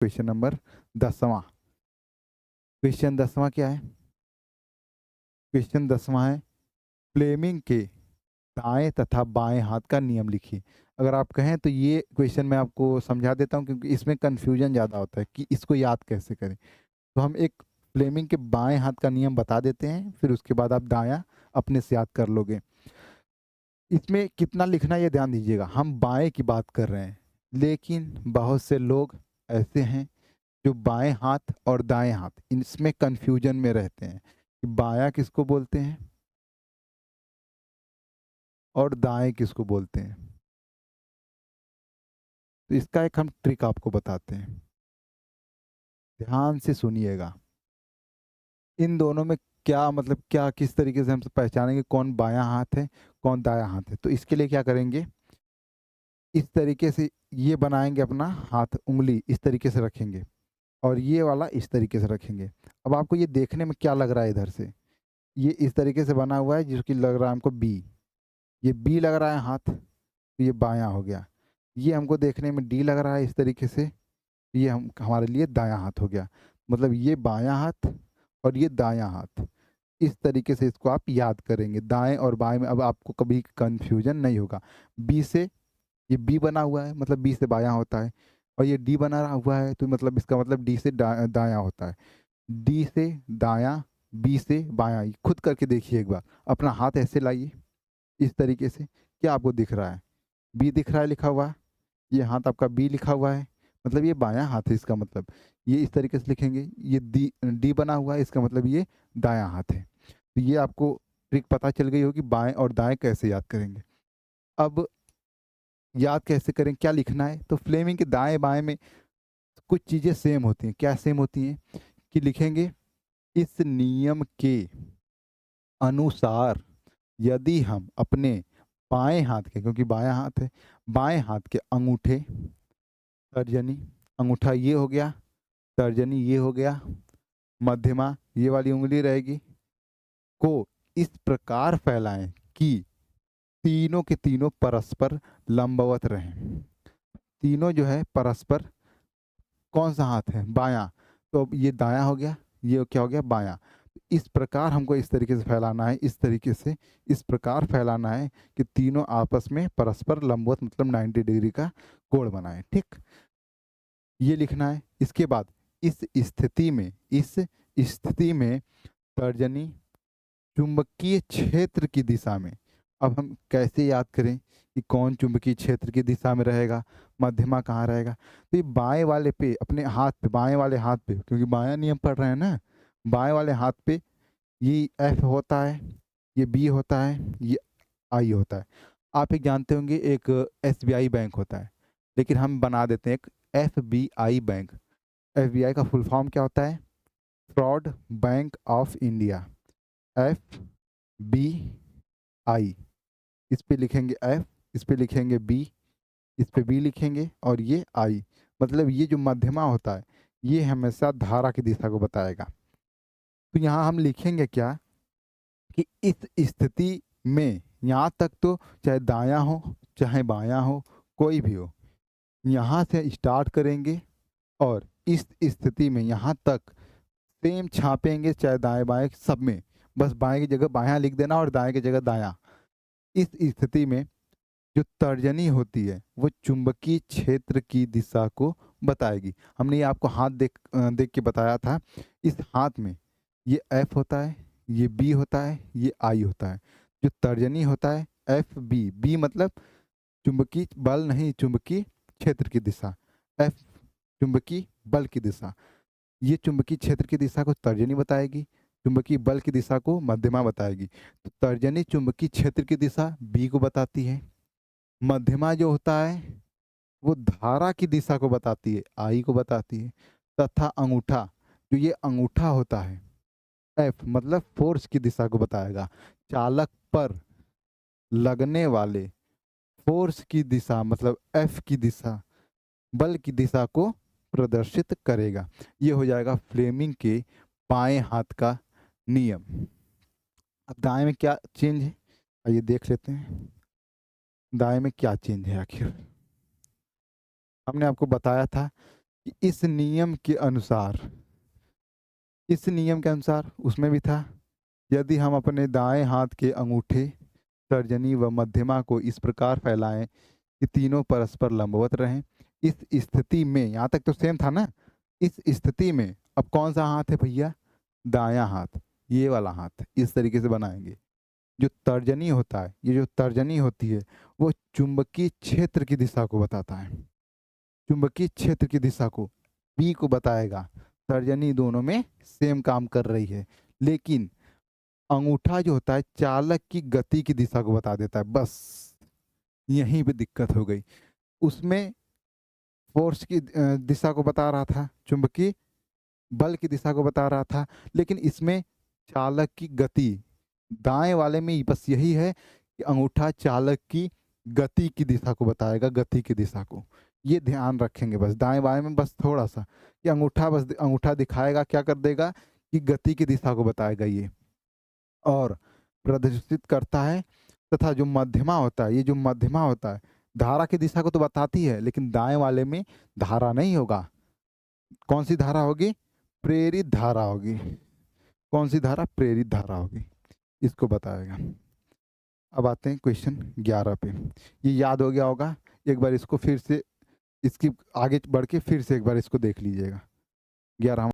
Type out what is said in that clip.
Question number 10वां। Question 10वां क्या है? क्वेश्चन 10वां है, फ्लेमिंग के दाएं तथा बाएं हाथ का नियम लिखिए। अगर आप कहें तो ये क्वेश्चन मैं आपको समझा देता हूँ, क्योंकि इसमें कन्फ्यूजन ज़्यादा होता है कि इसको याद कैसे करें। तो हम एक फ्लेमिंग के बाएं हाथ का नियम बता देते हैं, फिर उसके बाद आप दायां अपने से याद कर लोगे। इसमें कितना लिखना ये ध्यान दीजिएगा, हम बाएं की बात कर रहे हैं, लेकिन बहुत से लोग ऐसे हैं जो बाएं हाथ और दाएं हाथ इसमें कंफ्यूजन में रहते हैं कि बायां किसको बोलते हैं और दाएं किसको बोलते हैं। तो इसका एक हम ट्रिक आपको बताते हैं, ध्यान से सुनिएगा। इन दोनों में क्या मतलब, क्या किस तरीके से हम पहचानेंगे कौन बायां हाथ है कौन दायां हाथ है। तो इसके लिए क्या करेंगे, इस तरीके से ये बनाएंगे, अपना हाथ उंगली इस तरीके से रखेंगे और ये वाला इस तरीके से रखेंगे। अब आपको ये देखने में क्या लग रहा है, इधर से ये इस तरीके से बना हुआ है जिसकी लग रहा है हमको बी, ये बी लग रहा है हाथ, तो ये बायां हो गया। ये हमको देखने में डी लग रहा है इस तरीके से, ये हम हमारे लिए दायां हाथ हो गया। मतलब ये बायां हाथ और ये दायां हाथ, इस तरीके से इसको आप याद करेंगे। दाएं और बाएं में अब आपको कभी कंफ्यूजन नहीं होगा। बी से ये बी बना हुआ है, मतलब बी से बायां होता है, और ये डी बना हुआ है तो मतलब इसका मतलब डी से दायां होता है। डी से दायां, बी से बायां, ये खुद करके देखिए एक बार। अपना हाथ ऐसे लाइए इस तरीके से, क्या आपको दिख रहा है? बी दिख रहा है लिखा हुआ है, ये हाथ आपका बी लिखा हुआ है, मतलब ये बायां हाथ है। इसका मतलब ये इस तरीके से लिखेंगे, ये डी डी बना हुआ है, इसका मतलब ये दायां हाथ है। तो ये आपको ट्रिक पता चल गई होगी, बाएं और दाएं कैसे याद करेंगे। अब याद कैसे करें, क्या लिखना है? तो फ्लेमिंग के दाएं बाएं में कुछ चीज़ें सेम होती हैं। क्या सेम होती हैं कि लिखेंगे, इस नियम के अनुसार यदि हम अपने बाएं हाथ के, क्योंकि बायां हाथ है, बाएं हाथ के अंगूठे, तर्जनी, अंगूठा ये हो गया, तर्जनी ये हो गया, मध्यमा ये वाली उंगली रहेगी, को इस प्रकार फैलाएं कि तीनों के तीनों परस्पर लंबवत रहें। तीनों जो है परस्पर, कौन सा हाथ है? बायां, तो अब ये दायां हो गया, ये क्या हो गया? बायां। इस प्रकार हमको इस तरीके से फैलाना है, इस तरीके से इस प्रकार फैलाना है कि तीनों आपस में परस्पर लंबवत, मतलब 90 डिग्री का कोण बनाए। ठीक, ये लिखना है। इसके बाद इस स्थिति में तर्जनी चुंबकीय क्षेत्र की दिशा में, अब हम कैसे याद करें कि कौन चुंबकीय क्षेत्र की दिशा में रहेगा, मध्यमा कहाँ रहेगा? तो ये बाएं वाले पे, अपने हाथ पे, बाएं वाले हाथ पे, क्योंकि बायां नियम पढ़ रहे हैं ना, बाएं वाले हाथ पे ये एफ होता है, ये बी होता है, ये आई होता है। आप एक जानते होंगे, एक एसबीआई बैंक होता है, लेकिन हम बना देते हैं एक एफबीआई बैंक। एफबीआई का फुल फॉर्म क्या होता है? Fraud bank of India. F B I, इस पे लिखेंगे एफ, इस पे लिखेंगे बी, इस पे बी लिखेंगे और ये आई। मतलब ये जो मध्यमा होता है ये हमेशा धारा की दिशा को बताएगा। तो यहाँ हम लिखेंगे क्या कि इस स्थिति में, यहाँ तक तो चाहे दायां हो चाहे बायां हो, कोई भी हो, यहाँ से स्टार्ट करेंगे और इस स्थिति में यहाँ तक सेम छापेंगे, चाहे दाएं बाएं सब में। बस बाएं की जगह बायां लिख देना और दाएं की जगह दायां। इस स्थिति में जो तर्जनी होती है वो चुंबकीय क्षेत्र की दिशा को बताएगी। हमने ये आपको हाथ देख के बताया था। इस हाथ में ये एफ होता है, ये बी होता है, ये आई होता है। जो तर्जनी होता है एफ बी, बी मतलब चुंबकीय बल नहीं, चुंबकीय क्षेत्र की दिशा। एफ चुंबकीय बल की दिशा, ये चुंबकीय क्षेत्र की दिशा को तर्जनी बताएगी, चुंबकीय बल की दिशा को मध्यमा बताएगी। तो तर्जनी चुंबकीय क्षेत्र की दिशा बी को बताती है, मध्यमा जो होता है वो धारा की दिशा को बताती है, आई को बताती है, तथा अंगूठा, जो ये अंगूठा होता है एफ, मतलब फोर्स की दिशा को बताएगा। चालक पर लगने वाले फोर्स की दिशा, मतलब एफ की दिशा, बल की दिशा को प्रदर्शित करेगा। ये हो जाएगा फ्लेमिंग के बाएं हाथ का नियम। अब दाएं में क्या चेंज है, आइए देख लेते हैं दाएं में क्या चेंज है आखिर। हमने आपको बताया था कि इस नियम के अनुसार, इस नियम के अनुसार उसमें भी था, यदि हम अपने दाएं हाथ के अंगूठे, तर्जनी व मध्यमा को इस प्रकार फैलाएं कि तीनों परस्पर लंबवत रहें, इस स्थिति में, यहाँ तक तो सेम था ना, इस स्थिति में अब कौन सा हाथ है भैया? दायां हाथ, ये वाला हाथ इस तरीके से बनाएंगे। जो तर्जनी होता है, ये जो तर्जनी होती है वो चुंबकीय क्षेत्र की दिशा को बताता है, चुंबकीय क्षेत्र की दिशा को बी को बताएगा। तर्जनी दोनों में सेम काम कर रही है, लेकिन अंगूठा जो होता है चालक की गति की दिशा को बता देता है। बस यहीं पे दिक्कत हो गई। उसमें फोर्स की दिशा को बता रहा था, चुंबकीय बल की दिशा को बता रहा था, लेकिन इसमें चालक की गति, दाएं वाले में बस यही है कि अंगूठा चालक की गति की दिशा को बताएगा, गति की दिशा को। ये ध्यान रखेंगे बस, दाएं बाएं में बस थोड़ा सा कि अंगूठा, बस अंगूठा दिखाएगा, क्या कर देगा कि गति की दिशा को बताएगा ये, और प्रदर्शित करता है। तथा जो मध्यमा होता है, ये जो मध्यमा होता है धारा की दिशा को तो बताती है, लेकिन दाएं वाले में धारा नहीं होगा। कौन सी धारा होगी? प्रेरित धारा होगी। कौन सी धारा? प्रेरित धारा होगी, इसको बताएगा। अब आते हैं क्वेश्चन 11 पे। ये याद हो गया होगा, एक बार इसको फिर से, इसकी आगे बढ़ के फिर से एक बार इसको देख लीजिएगा। 11